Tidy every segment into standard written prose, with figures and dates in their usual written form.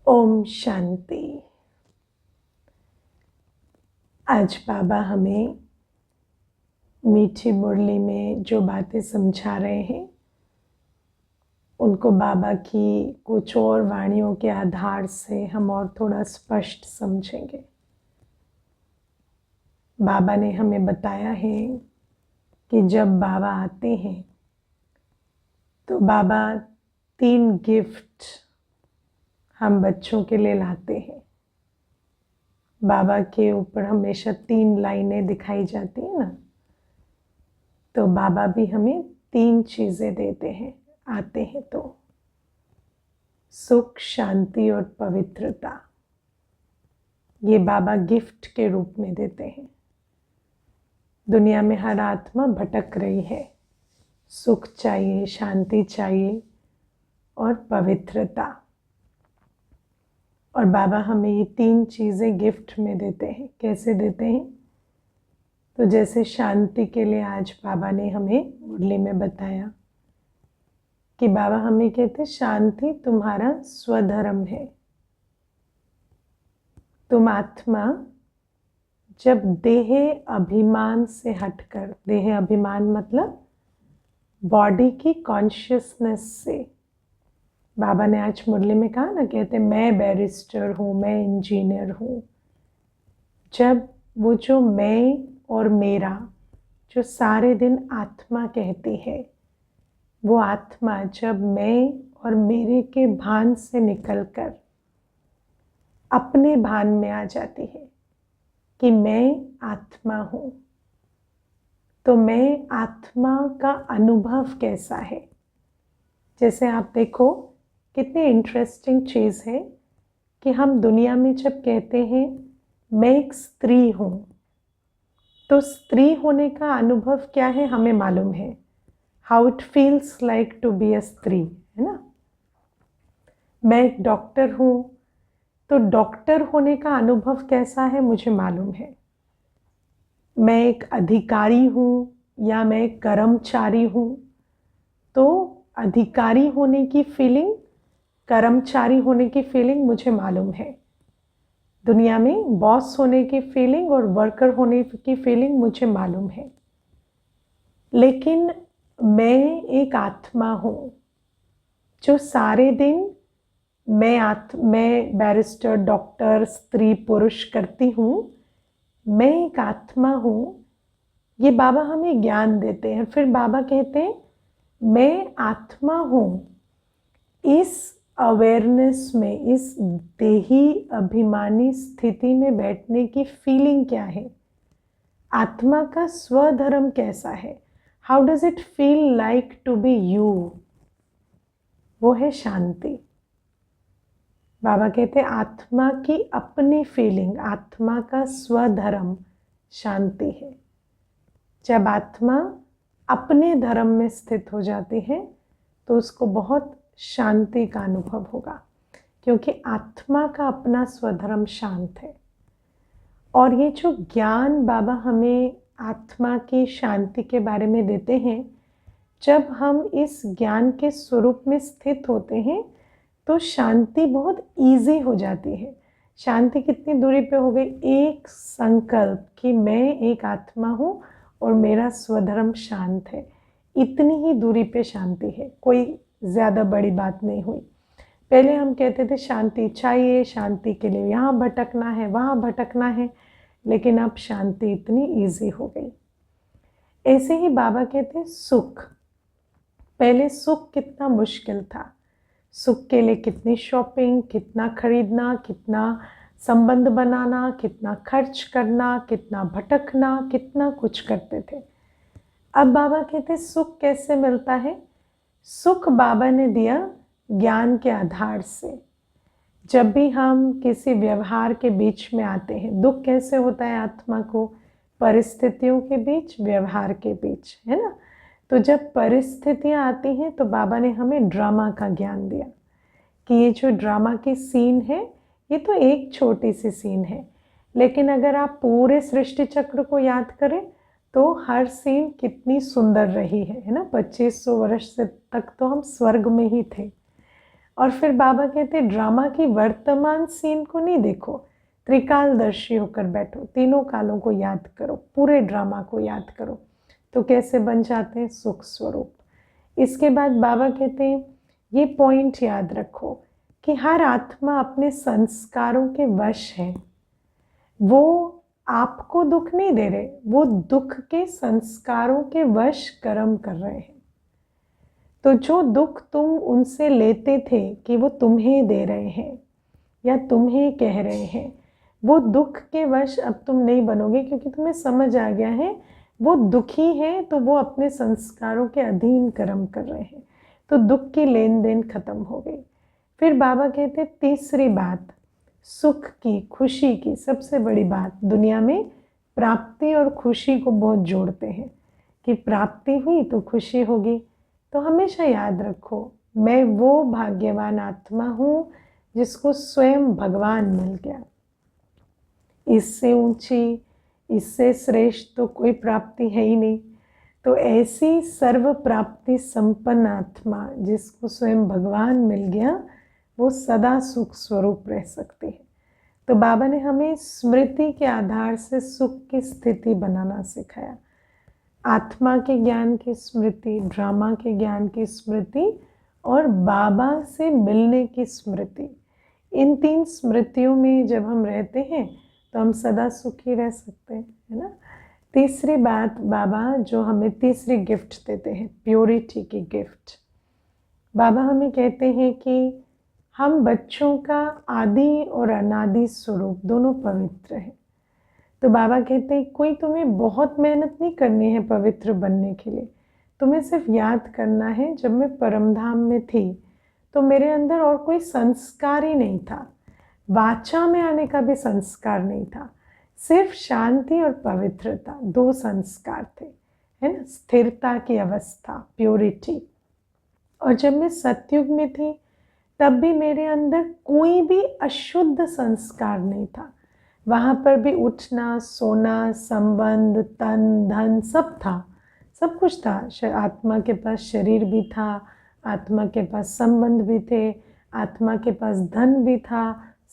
ओम शांति। आज बाबा हमें मीठी मुरली में जो बातें समझा रहे हैं उनको बाबा की कुछ और वाणियों के आधार से हम और थोड़ा स्पष्ट समझेंगे। बाबा ने हमें बताया है कि जब बाबा आते हैं तो बाबा 3 गिफ्ट हम बच्चों के लिए लाते हैं। बाबा के ऊपर हमेशा 3 लाइनें दिखाई जाती हैं ना, तो बाबा भी हमें 3 चीज़ें देते हैं आते हैं तो सुख, शांति और पवित्रता। ये बाबा गिफ्ट के रूप में देते हैं। दुनिया में हर आत्मा भटक रही है, सुख चाहिए, शांति चाहिए और पवित्रता, और बाबा हमें ये 3 चीज़ें गिफ्ट में देते हैं। कैसे देते हैं? तो जैसे शांति के लिए आज बाबा ने हमें मुरली में बताया कि बाबा हमें कहते शांति तुम्हारा स्वधर्म है। तुम आत्मा जब देह अभिमान से हटकर, देह अभिमान मतलब बॉडी की कॉन्शियसनेस से, बाबा ने आज मुरली में कहा ना, कहते मैं बैरिस्टर हूँ, मैं इंजीनियर हूँ। जब वो जो मैं और मेरा जो सारे दिन आत्मा कहती है, वो आत्मा जब मैं और मेरे के भान से निकलकर अपने भान में आ जाती है कि मैं आत्मा हूँ, तो मैं आत्मा का अनुभव कैसा है। जैसे आप देखो कितनी इंटरेस्टिंग चीज़ है कि हम दुनिया में जब कहते हैं मैं एक स्त्री हूँ, तो स्त्री होने का अनुभव क्या है हमें मालूम है। How it feels like to be a stree, है ना। मैं एक डॉक्टर हूँ, तो डॉक्टर होने का अनुभव कैसा है मुझे मालूम है। मैं एक अधिकारी हूँ या मैं एक कर्मचारी हूँ, तो अधिकारी होने की फीलिंग, कर्मचारी होने की फीलिंग मुझे मालूम है। दुनिया में बॉस होने की फीलिंग और वर्कर होने की फीलिंग मुझे मालूम है। लेकिन मैं एक आत्मा हूँ जो सारे दिन मैं बैरिस्टर, डॉक्टर, स्त्री, पुरुष करती हूँ। मैं एक आत्मा हूँ, ये बाबा हमें ज्ञान देते हैं। फिर बाबा कहते हैं मैं आत्मा हूँ। इस अवेयरनेस में, इस देही अभिमानी स्थिति में बैठने की फीलिंग क्या है, आत्मा का स्वधर्म कैसा है, how does it feel like to be you, वो है शांति। बाबा कहते हैं आत्मा की अपनी फीलिंग, आत्मा का स्वधर्म शांति है। जब आत्मा अपने धर्म में स्थित हो जाती है तो उसको बहुत शांति का अनुभव होगा, क्योंकि आत्मा का अपना स्वधर्म शांत है। और ये जो ज्ञान बाबा हमें आत्मा की शांति के बारे में देते हैं, जब हम इस ज्ञान के स्वरूप में स्थित होते हैं तो शांति बहुत इजी हो जाती है। शांति कितनी दूरी पे हो गई? एक संकल्प कि मैं एक आत्मा हूँ और मेरा स्वधर्म शांत है, इतनी ही दूरी पे शांति है, कोई ज़्यादा बड़ी बात नहीं हुई। पहले हम कहते थे शांति चाहिए, शांति के लिए यहाँ भटकना है, वहाँ भटकना है, लेकिन अब शांति इतनी ईजी हो गई। ऐसे ही बाबा कहते हैं सुख। पहले सुख कितना मुश्किल था। सुख के लिए कितनी शॉपिंग, कितना खरीदना, कितना संबंध बनाना, कितना खर्च करना, कितना भटकना, कितना कुछ करते थे। अब बाबा कहते सुख कैसे मिलता है? सुख बाबा ने दिया ज्ञान के आधार से। जब भी हम किसी व्यवहार के बीच में आते हैं, दुख कैसे होता है आत्मा को? परिस्थितियों के बीच, व्यवहार के बीच, है ना। तो जब परिस्थितियां आती हैं तो बाबा ने हमें ड्रामा का ज्ञान दिया कि ये जो ड्रामा की सीन है, ये तो एक छोटी सी सीन है, लेकिन अगर आप पूरे सृष्टि चक्र को याद करें तो हर सीन कितनी सुंदर रही है ना। 2500 वर्ष से तक तो हम स्वर्ग में ही थे, और फिर बाबा कहते ड्रामा की वर्तमान सीन को नहीं देखो, त्रिकालदर्शी होकर बैठो, तीनों कालों को याद करो, पूरे ड्रामा को याद करो, तो कैसे बन जाते हैं सुख स्वरूप। इसके बाद बाबा कहते हैं ये पॉइंट याद रखो कि हर आत्मा अपने संस्कारों के वश है। वो आपको दुख नहीं दे रहे, वो दुख के संस्कारों के वश कर्म कर रहे हैं। तो जो दुख तुम उनसे लेते थे कि वो तुम्हें दे रहे हैं या तुम्हें कह रहे हैं, वो दुख के वश अब तुम नहीं बनोगे, क्योंकि तुम्हें समझ आ गया है वो दुखी है तो वो अपने संस्कारों के अधीन कर्म कर रहे हैं। तो दुख की लेन देन खत्म हो गई। फिर बाबा कहते तीसरी बात, सुख की, खुशी की सबसे बड़ी बात, दुनिया में प्राप्ति और खुशी को बहुत जोड़ते हैं कि प्राप्ति हुई तो खुशी होगी। तो हमेशा याद रखो मैं वो भाग्यवान आत्मा हूँ जिसको स्वयं भगवान मिल गया। इससे ऊंची, इससे श्रेष्ठ तो कोई प्राप्ति है ही नहीं। तो ऐसी सर्व प्राप्ति संपन्न आत्मा जिसको स्वयं भगवान मिल गया, वो सदा सुख स्वरूप रह सकती है। तो बाबा ने हमें स्मृति के आधार से सुख की स्थिति बनाना सिखाया। आत्मा के ज्ञान की स्मृति, ड्रामा के ज्ञान की स्मृति और बाबा से मिलने की स्मृति, इन तीन स्मृतियों में जब हम रहते हैं तो हम सदा सुखी रह सकते हैं, है ना। तीसरी बात, बाबा जो हमें तीसरी गिफ्ट देते हैं, प्योरिटी की गिफ्ट। बाबा हमें कहते हैं कि हम बच्चों का आदि और अनादि स्वरूप दोनों पवित्र हैं। तो बाबा कहते हैं कोई तुम्हें बहुत मेहनत नहीं करनी है पवित्र बनने के लिए, तुम्हें सिर्फ याद करना है जब मैं परमधाम में थी तो मेरे अंदर और कोई संस्कार ही नहीं था, वाचा में आने का भी संस्कार नहीं था, सिर्फ शांति और पवित्रता, दो संस्कार थे, है ना, स्थिरता की अवस्था, प्योरिटी। और जब मैं सतयुग में थी तब भी मेरे अंदर कोई भी अशुद्ध संस्कार नहीं था। वहाँ पर भी उठना, सोना, संबंध, तन, धन सब था, सब कुछ था। आत्मा के पास शरीर भी था, आत्मा के पास संबंध भी थे, आत्मा के पास धन भी था,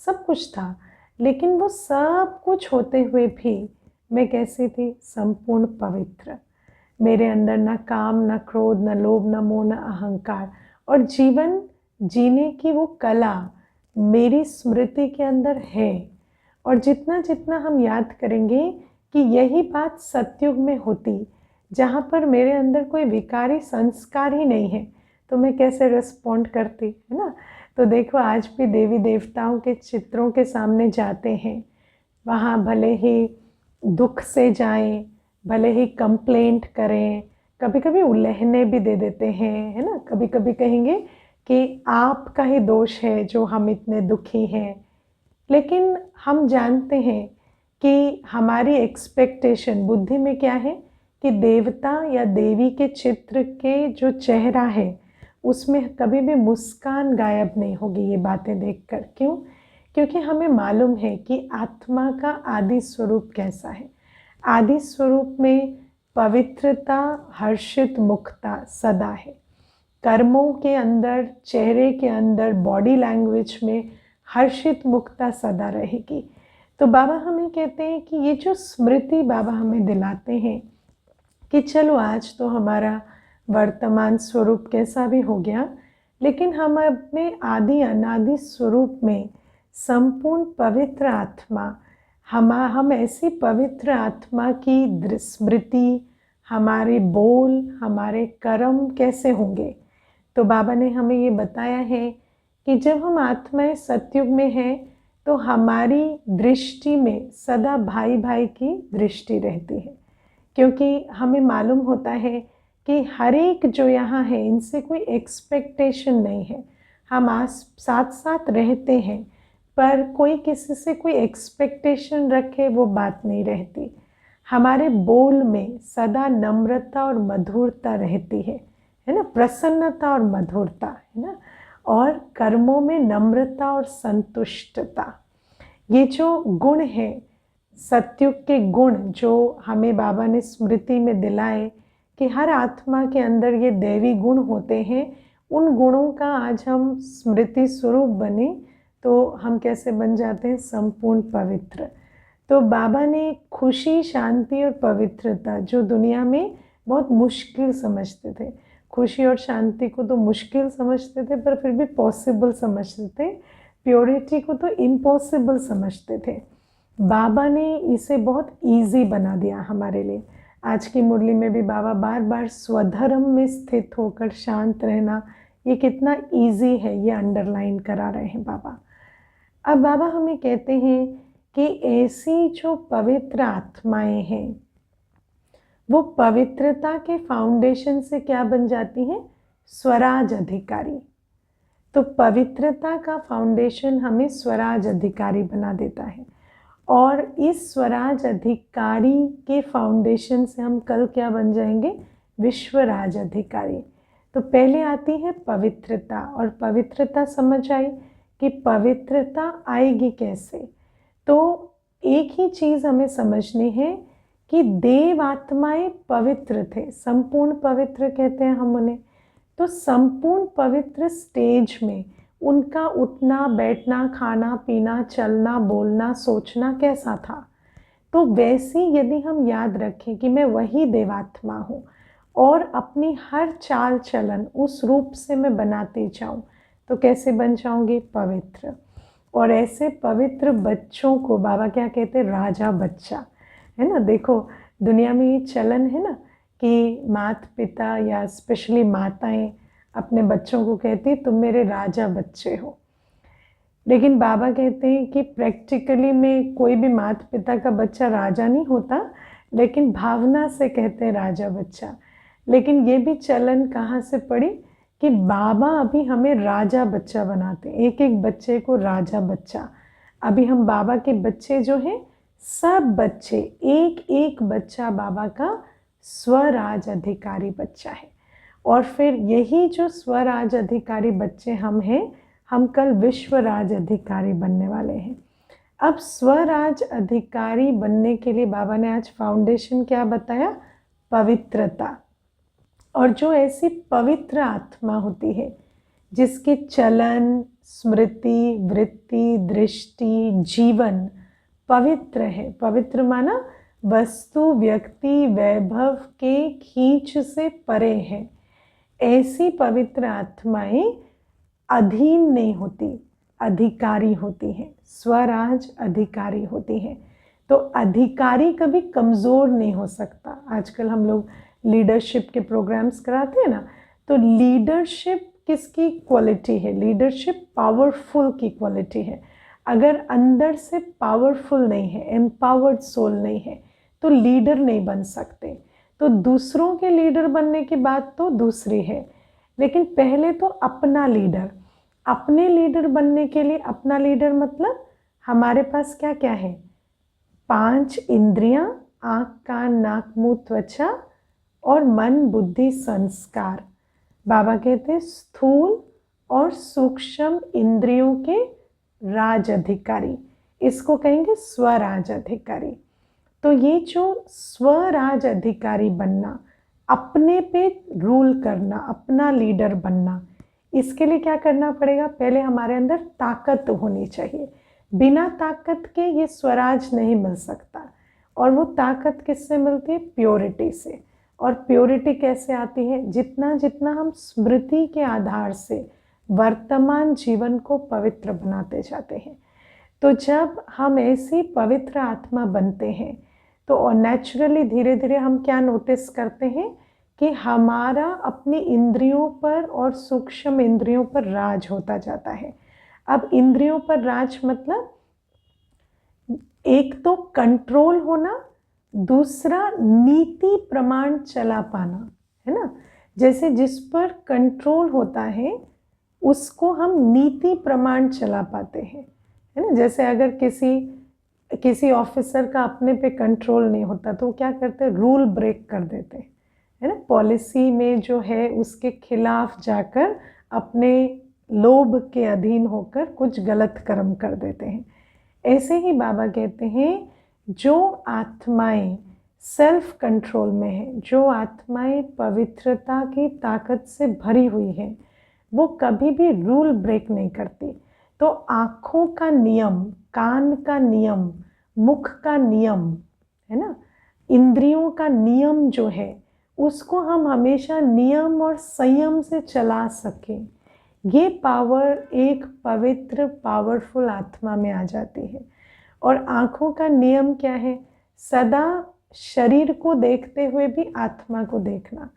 सब कुछ था। लेकिन वो सब कुछ होते हुए भी मैं कैसी थी? संपूर्ण पवित्र। मेरे अंदर न काम, न क्रोध, न लोभ, न मोह, न अहंकार। और जीवन जीने की वो कला मेरी स्मृति के अंदर है। और जितना जितना हम याद करेंगे कि यही बात सतयुग में होती, जहाँ पर मेरे अंदर कोई विकारी संस्कार ही नहीं है, तो मैं कैसे रिस्पॉन्ड करती, है ना। तो देखो आज भी देवी देवताओं के चित्रों के सामने जाते हैं, वहाँ भले ही दुख से जाएं, भले ही कंप्लेंट करें, कभी कभी उल्लहने भी दे देते हैं, है ना। कभी कभी कहेंगे कि आपका ही दोष है जो हम इतने दुखी हैं। लेकिन हम जानते हैं कि हमारी एक्सपेक्टेशन बुद्धि में क्या है कि देवता या देवी के चित्र के जो चेहरा है उसमें कभी भी मुस्कान गायब नहीं होगी, ये बातें देखकर। क्यों? क्योंकि हमें मालूम है कि आत्मा का आदि स्वरूप कैसा है। आदि स्वरूप में पवित्रता, हर्षित मुक्ता सदा है। कर्मों के अंदर, चेहरे के अंदर, बॉडी लैंग्वेज में हर्षित मुक्ता सदा रहेगी। तो बाबा हमें कहते हैं कि ये जो स्मृति बाबा हमें दिलाते हैं कि चलो आज तो हमारा वर्तमान स्वरूप कैसा भी हो गया, लेकिन हम अपने आदि अनादि स्वरूप में संपूर्ण पवित्र आत्मा, हम ऐसी पवित्र आत्मा की स्मृति, हमारे बोल, हमारे कर्म कैसे होंगे। तो बाबा ने हमें ये बताया है कि जब हम आत्माएं सतयुग में हैं तो हमारी दृष्टि में सदा भाई भाई की दृष्टि रहती है, क्योंकि हमें मालूम होता है कि हर एक जो यहाँ है इनसे कोई एक्सपेक्टेशन नहीं है। हम साथ साथ रहते हैं, पर कोई किसी से कोई एक्सपेक्टेशन रखे वो बात नहीं रहती। हमारे बोल में सदा नम्रता और मधुरता रहती है ना, प्रसन्नता और मधुरता, है ना। और कर्मों में नम्रता और संतुष्टता, ये जो गुण है सतयुग के गुण जो हमें बाबा ने स्मृति में दिलाए कि हर आत्मा के अंदर ये दैवी गुण होते हैं, उन गुणों का आज हम स्मृति स्वरूप बने तो हम कैसे बन जाते हैं? संपूर्ण पवित्र। तो बाबा ने खुशी, शांति और पवित्रता जो दुनिया में बहुत मुश्किल समझते थे, खुशी और शांति को तो मुश्किल समझते थे पर फिर भी पॉसिबल समझते थे, प्योरिटी को तो इम्पॉसिबल समझते थे, बाबा ने इसे बहुत इजी बना दिया हमारे लिए। आज की मुरली में भी बाबा बार बार स्वधर्म में स्थित होकर शांत रहना, ये कितना इजी है, ये अंडरलाइन करा रहे हैं बाबा। अब बाबा हमें कहते हैं कि ऐसी जो पवित्र आत्माएं हैं वो पवित्रता के फाउंडेशन से क्या बन जाती हैं? स्वराज अधिकारी। तो पवित्रता का फाउंडेशन हमें स्वराज अधिकारी बना देता है, और इस स्वराज अधिकारी के फाउंडेशन से हम कल क्या बन जाएंगे? विश्वराज अधिकारी। तो पहले आती है पवित्रता, और पवित्रता समझ आई कि पवित्रता आएगी कैसे। तो एक ही चीज़ हमें समझनी है कि देव आत्माएं पवित्र थे, संपूर्ण पवित्र कहते हैं हम उन्हें। तो संपूर्ण पवित्र स्टेज में उनका उठना, बैठना, खाना पीना, चलना, बोलना, सोचना कैसा था? तो वैसे यदि हम याद रखें कि मैं वही देवात्मा हूँ और अपनी हर चाल चलन उस रूप से मैं बनाते जाऊँ तो कैसे बन जाऊँगी? पवित्र। और ऐसे पवित्र बच्चों को बाबा क्या कहते हैं? राजा बच्चा, है ना। देखो दुनिया में ये चलन है ना कि माता पिता या स्पेशली माताएं अपने बच्चों को कहती है तुम मेरे राजा बच्चे हो, लेकिन बाबा कहते हैं कि प्रैक्टिकली में कोई भी माता पिता का बच्चा राजा नहीं होता, लेकिन भावना से कहते हैं राजा बच्चा। लेकिन ये भी चलन कहाँ से पड़ी कि बाबा अभी हमें राजा बच्चा बनाते हैं, एक एक बच्चे को राजा बच्चा। अभी हम बाबा के बच्चे जो हैं, सब बच्चे, एक एक बच्चा बाबा का स्वराज अधिकारी बच्चा है। और फिर यही जो स्वराज अधिकारी बच्चे हम हैं, हम कल विश्वराज अधिकारी बनने वाले हैं। अब स्वराज अधिकारी बनने के लिए बाबा ने आज फाउंडेशन क्या बताया? पवित्रता। और जो ऐसी पवित्र आत्मा होती है जिसके चलन, स्मृति, वृत्ति, दृष्टि, जीवन पवित्र है, पवित्र माना वस्तु, व्यक्ति, वैभव के खींच से परे है, ऐसी पवित्र आत्माएं अधीन नहीं होती, अधिकारी होती हैं, स्वराज अधिकारी होती हैं। तो अधिकारी कभी कमज़ोर नहीं हो सकता। आजकल हम लोग लीडरशिप के प्रोग्राम्स कराते हैं ना, तो लीडरशिप किसकी क्वालिटी है? लीडरशिप पावरफुल की क्वालिटी है। अगर अंदर से पावरफुल नहीं है, एम्पावर्ड सोल नहीं है, तो लीडर नहीं बन सकते। तो दूसरों के लीडर बनने की बात तो दूसरी है, लेकिन पहले तो अपना लीडर। अपने लीडर बनने के लिए, अपना लीडर मतलब हमारे पास क्या क्या है? 5 इंद्रियां, आँख, कान, नाक, मुंह, त्वचा और मन, बुद्धि, संस्कार। बाबा कहते हैं स्थूल और सूक्ष्म इंद्रियों के राज अधिकारी, इसको कहेंगे स्वराज अधिकारी। तो ये जो स्वराज अधिकारी बनना, अपने पे रूल करना, अपना लीडर बनना, इसके लिए क्या करना पड़ेगा? पहले हमारे अंदर ताकत होनी चाहिए। बिना ताकत के ये स्वराज नहीं मिल सकता। और वो ताकत किससे मिलती है? प्योरिटी से। और प्योरिटी कैसे आती है? जितना जितना हम स्मृति के आधार से वर्तमान जीवन को पवित्र बनाते जाते हैं। तो जब हम ऐसी पवित्र आत्मा बनते हैं तो नेचुरली धीरे धीरे हम क्या नोटिस करते हैं कि हमारा अपनी इंद्रियों पर और सूक्ष्म इंद्रियों पर राज होता जाता है। अब इंद्रियों पर राज मतलब एक तो कंट्रोल होना, दूसरा नीति प्रमाण चला पाना, है ना। जैसे जिस पर कंट्रोल होता है उसको हम नीति प्रमाण चला पाते हैं, है ना। जैसे अगर किसी ऑफिसर का अपने पे कंट्रोल नहीं होता तो क्या करते हैं? रूल ब्रेक कर देते हैं, है ना। पॉलिसी में जो है उसके खिलाफ जाकर अपने लोभ के अधीन होकर कुछ गलत कर्म कर देते हैं। ऐसे ही बाबा कहते हैं जो आत्माएं सेल्फ कंट्रोल में है, जो आत्माएं पवित्रता की ताकत से भरी हुई हैं, वो कभी भी रूल ब्रेक नहीं करती। तो आँखों का नियम, कान का नियम, मुख का नियम, है ना, इंद्रियों का नियम जो है उसको हम हमेशा नियम और संयम से चला सकें, ये पावर एक पवित्र पावरफुल आत्मा में आ जाती है। और आँखों का नियम क्या है? सदा शरीर को देखते हुए भी आत्मा को देखना।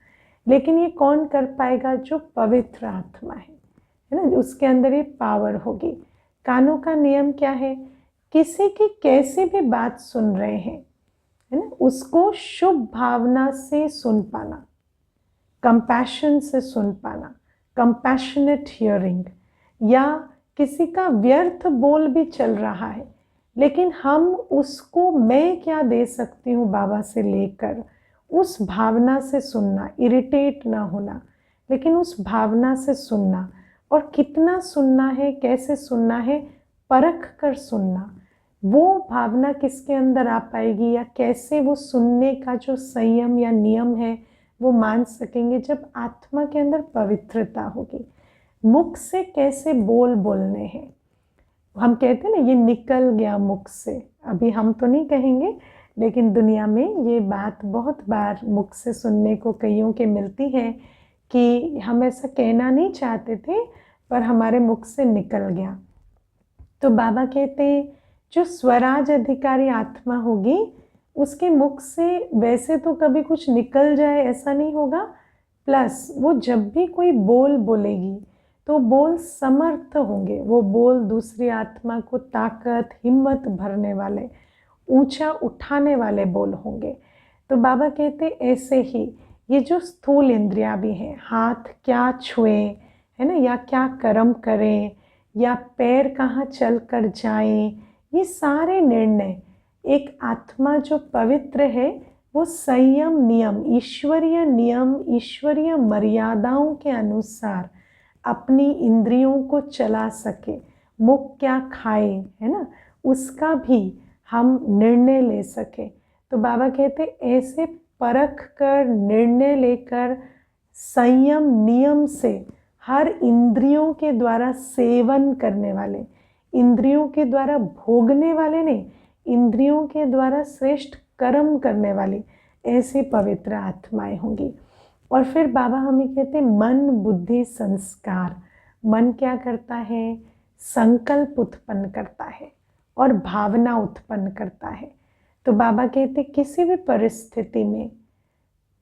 लेकिन ये कौन कर पाएगा? जो पवित्र आत्मा है ना, उसके अंदर ये पावर होगी। कानों का नियम क्या है? किसी की कैसी भी बात सुन रहे हैं, है ना, उसको शुभ भावना से सुन पाना, कंपैशन से सुन पाना, कंपैशनेट हियरिंग। या किसी का व्यर्थ बोल भी चल रहा है, लेकिन हम उसको मैं क्या दे सकती हूँ बाबा से लेकर, उस भावना से सुनना, इरिटेट ना होना, लेकिन उस भावना से सुनना। और कितना सुनना है, कैसे सुनना है, परख कर सुनना। वो भावना किसके अंदर आ पाएगी, या कैसे वो सुनने का जो संयम या नियम है वो मान सकेंगे? जब आत्मा के अंदर पवित्रता होगी। मुख से कैसे बोल बोलने हैं, हम कहते हैं ना, ये निकल गया मुख से। अभी हम तो नहीं कहेंगे, लेकिन दुनिया में ये बात बहुत बार मुख से सुनने को कईयों के मिलती है कि हम ऐसा कहना नहीं चाहते थे पर हमारे मुख से निकल गया। तो बाबा कहते हैं जो स्वराज अधिकारी आत्मा होगी उसके मुख से वैसे तो कभी कुछ निकल जाए ऐसा नहीं होगा, प्लस वो जब भी कोई बोल बोलेगी तो बोल समर्थ होंगे। वो बोल दूसरी आत्मा को ताकत, हिम्मत भरने वाले, ऊंचा उठाने वाले बोल होंगे। तो बाबा कहते ऐसे ही ये जो स्थूल इंद्रियां भी हैं, हाथ क्या छुए, है ना, या क्या कर्म करें, या पैर कहाँ चल कर जाएं, ये सारे निर्णय एक आत्मा जो पवित्र है वो संयम नियम, ईश्वरीय नियम, ईश्वरीय मर्यादाओं के अनुसार अपनी इंद्रियों को चला सके। मुख क्या खाए, है ना, उसका भी हम निर्णय ले सके। तो बाबा कहते ऐसे परख कर, निर्णय लेकर, संयम नियम से हर इंद्रियों के द्वारा सेवन करने वाले, इंद्रियों के द्वारा भोगने वाले नहीं, इंद्रियों के द्वारा श्रेष्ठ कर्म करने वाली ऐसी पवित्र आत्माएं होंगी। और फिर बाबा हमें कहते मन, बुद्धि, संस्कार। मन क्या करता है? संकल्प उत्पन्न करता है और भावना उत्पन्न करता है। तो बाबा कहते किसी भी परिस्थिति में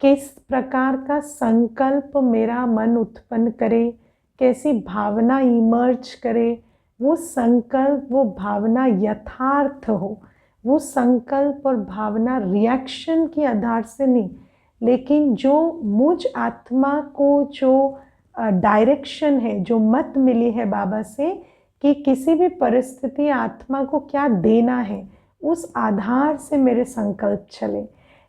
किस प्रकार का संकल्प मेरा मन उत्पन्न करे, कैसी भावना इमर्ज करे, वो संकल्प, वो भावना यथार्थ हो। वो संकल्प और भावना रिएक्शन के आधार से नहीं, लेकिन जो मुझ आत्मा को जो डायरेक्शन है, जो मत मिली है बाबा से कि किसी भी परिस्थिति आत्मा को क्या देना है, उस आधार से मेरे संकल्प चले।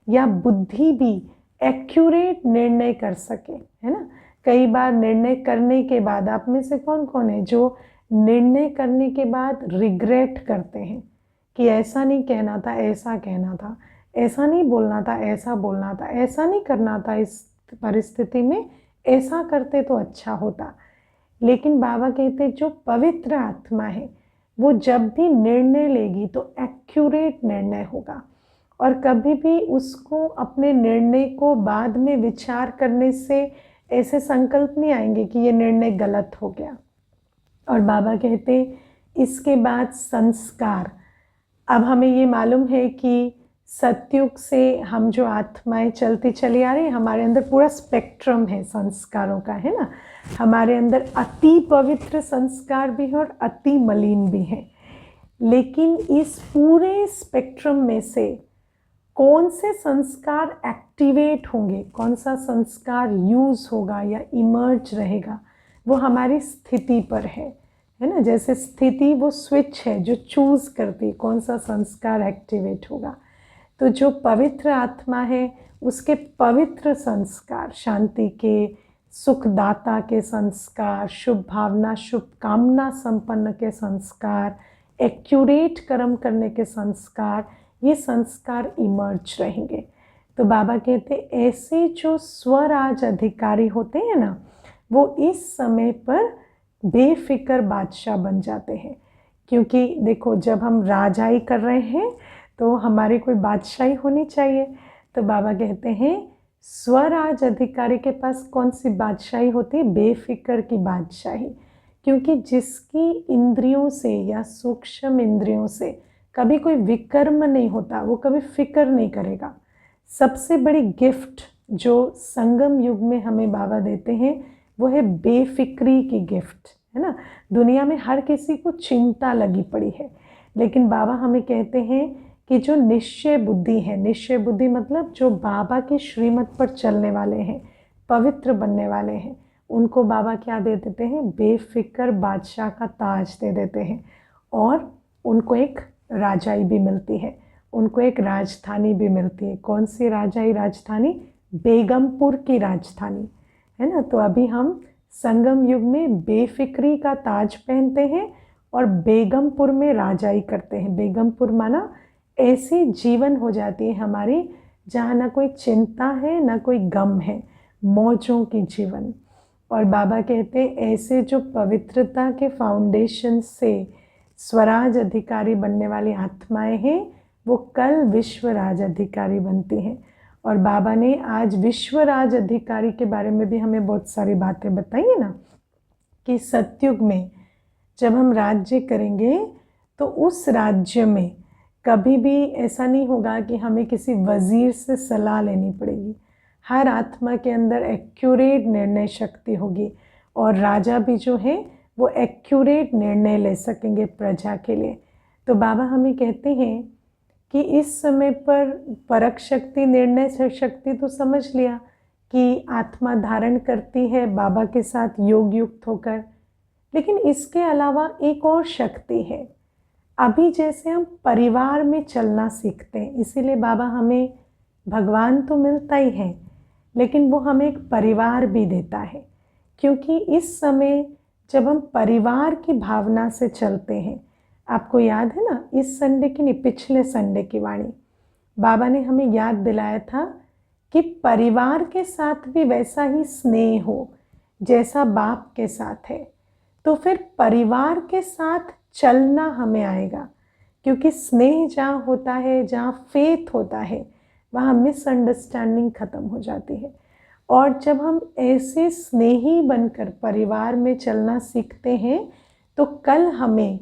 या बुद्धि भी एक्यूरेट निर्णय कर सके, है ना। कई बार निर्णय करने के बाद, आप में से कौन कौन है जो निर्णय करने के बाद रिग्रेट करते हैं कि ऐसा नहीं कहना था, ऐसा कहना था, ऐसा नहीं बोलना था, ऐसा बोलना था, ऐसा नहीं करना था, इस परिस्थिति में ऐसा करते तो अच्छा होता। लेकिन बाबा कहते जो पवित्र आत्मा है वो जब भी निर्णय लेगी तो एक्यूरेट निर्णय होगा, और कभी भी उसको अपने निर्णय को बाद में विचार करने से ऐसे संकल्प नहीं आएंगे कि ये निर्णय गलत हो गया। और बाबा कहते इसके बाद संस्कार। अब हमें ये मालूम है कि सतयुग से हम जो आत्माएं चलती चली आ रही, हमारे अंदर पूरा स्पेक्ट्रम है संस्कारों का, है ना। हमारे अंदर अति पवित्र संस्कार भी हैं और अति मलिन भी हैं। लेकिन इस पूरे स्पेक्ट्रम में से कौन से संस्कार एक्टिवेट होंगे, कौन सा संस्कार यूज़ होगा या इमर्ज रहेगा, वो हमारी स्थिति पर है ना। जैसे स्थिति वो स्विच है जो चूज़ करती कौन सा संस्कार एक्टिवेट होगा। तो जो पवित्र आत्मा है उसके पवित्र संस्कार, शांति के, सुखदाता के संस्कार, शुभ भावना, शुभ कामना संपन्न के संस्कार, एक्यूरेट कर्म करने के संस्कार, ये संस्कार इमर्ज रहेंगे। तो बाबा कहते ऐसे जो स्वराज अधिकारी होते हैं ना, वो इस समय पर बेफिक्र बादशाह बन जाते हैं। क्योंकि देखो, जब हम राजाई कर रहे हैं तो हमारी कोई बादशाही होनी चाहिए। तो बाबा कहते हैं स्वराज अधिकारी के पास कौन सी बादशाही होती है? बेफिक्र की बादशाही। क्योंकि जिसकी इंद्रियों से या सूक्ष्म इंद्रियों से कभी कोई विकर्म नहीं होता, वो कभी फिक्र नहीं करेगा। सबसे बड़ी गिफ्ट जो संगम युग में हमें बाबा देते हैं वो है बेफिक्री की गिफ्ट, है ना। दुनिया में हर किसी को चिंता लगी पड़ी है, लेकिन बाबा हमें कहते हैं कि जो निश्चय बुद्धि है, निश्चय बुद्धि मतलब जो बाबा की श्रीमत पर चलने वाले हैं, पवित्र बनने वाले हैं, उनको बाबा क्या दे देते हैं? बेफिक्र बादशाह का ताज दे देते हैं। और उनको एक राजाई भी मिलती है, उनको एक राजधानी भी मिलती है। कौन सी राजाई राजधानी? बेगमपुर की राजधानी, है ना। तो अभी हम संगम युग में बेफिक्री का ताज पहनते हैं और बेगमपुर में राजाई करते हैं। बेगमपुर माना ऐसी जीवन हो जाती है हमारी जहाँ ना कोई चिंता है ना कोई गम है, मौजों की जीवन। और बाबा कहते हैं ऐसे जो पवित्रता के फाउंडेशन से स्वराज अधिकारी बनने वाली आत्माएं हैं वो कल विश्व राज अधिकारी बनती हैं। और बाबा ने आज विश्व राज अधिकारी के बारे में भी हमें बहुत सारी बातें बताई है ना, कि सतयुग में जब हम राज्य करेंगे तो उस राज्य में कभी भी ऐसा नहीं होगा कि हमें किसी वजीर से सलाह लेनी पड़ेगी। हर आत्मा के अंदर एक्यूरेट निर्णय शक्ति होगी और राजा भी जो है वो एक्यूरेट निर्णय ले सकेंगे प्रजा के लिए। तो बाबा हमें कहते हैं कि इस समय पर परख शक्ति, निर्णय शक्ति तो समझ लिया कि आत्मा धारण करती है बाबा के साथ योग युक्त होकर, लेकिन इसके अलावा एक और शक्ति है। अभी जैसे हम परिवार में चलना सीखते हैं, इसीलिए बाबा हमें भगवान तो मिलता ही है लेकिन वो हमें एक परिवार भी देता है। क्योंकि इस समय जब हम परिवार की भावना से चलते हैं, आपको याद है ना, इस संडे की नहीं, पिछले संडे की वाणी बाबा ने हमें याद दिलाया था कि परिवार के साथ भी वैसा ही स्नेह हो जैसा बाप के साथ है। तो फिर परिवार के साथ चलना हमें आएगा, क्योंकि स्नेह जहाँ होता है, जहाँ फेथ होता है, वहाँ मिसअंडरस्टैंडिंग ख़त्म हो जाती है। और जब हम ऐसे स्नेही बनकर परिवार में चलना सीखते हैं तो कल हमें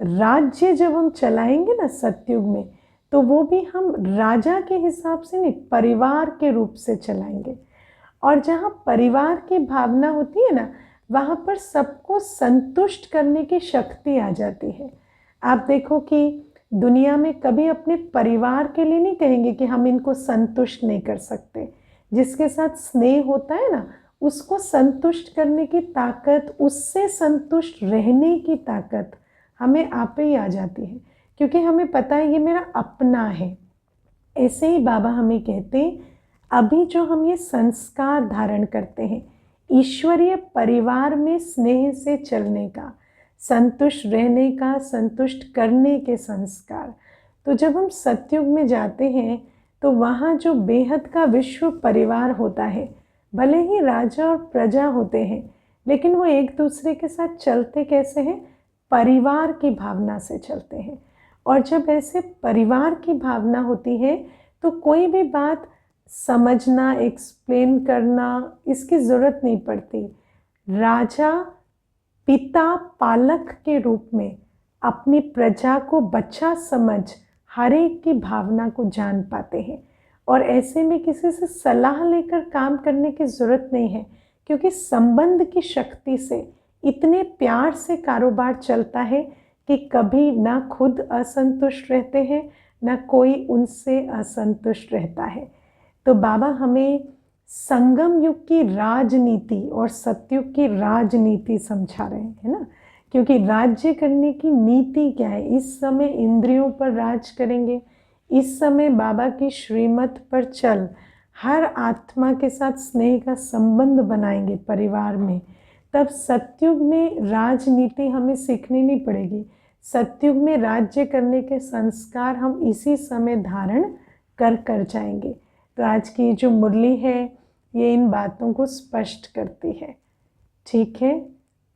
राज्य जब हम चलाएंगे ना सतयुग में, तो वो भी हम राजा के हिसाब से नहीं, परिवार के रूप से चलाएंगे। और जहाँ परिवार की भावना होती है ना, वहाँ पर सबको संतुष्ट करने की शक्ति आ जाती है। आप देखो कि दुनिया में कभी अपने परिवार के लिए नहीं कहेंगे कि हम इनको संतुष्ट नहीं कर सकते। जिसके साथ स्नेह होता है ना, उसको संतुष्ट करने की ताकत, उससे संतुष्ट रहने की ताकत हमें आप ही आ जाती है, क्योंकि हमें पता है ये मेरा अपना है। ऐसे ही बाबा हमें कहते हैं अभी जो हम ये संस्कार धारण करते हैं ईश्वरीय परिवार में स्नेह से चलने का, संतुष्ट रहने का, संतुष्ट करने के संस्कार, तो जब हम सतयुग में जाते हैं तो वहाँ जो बेहद का विश्व परिवार होता है, भले ही राजा और प्रजा होते हैं लेकिन वो एक दूसरे के साथ चलते कैसे हैं? परिवार की भावना से चलते हैं। और जब ऐसे परिवार की भावना होती है तो कोई भी बात समझना, एक्सप्लेन करना, इसकी ज़रूरत नहीं पड़ती। राजा पिता पालक के रूप में अपनी प्रजा को बच्चा समझ हर एक की भावना को जान पाते हैं। और ऐसे में किसी से सलाह लेकर काम करने की ज़रूरत नहीं है, क्योंकि संबंध की शक्ति से इतने प्यार से कारोबार चलता है कि कभी ना खुद असंतुष्ट रहते हैं ना कोई उनसे असंतुष्ट रहता है। तो बाबा हमें संगम युग की राजनीति और सतयुग की राजनीति समझा रहे हैं, है ना। क्योंकि राज्य करने की नीति क्या है? इस समय इंद्रियों पर राज करेंगे, इस समय बाबा की श्रीमत पर चल हर आत्मा के साथ स्नेह का संबंध बनाएंगे परिवार में, तब सतयुग में राजनीति हमें सीखनी नहीं पड़ेगी। सतयुग में राज्य करने के संस्कार हम इसी समय धारण कर जाएंगे। तो आज की जो मुरली है ये इन बातों को स्पष्ट करती है। ठीक है।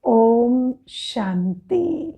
ओम शांति।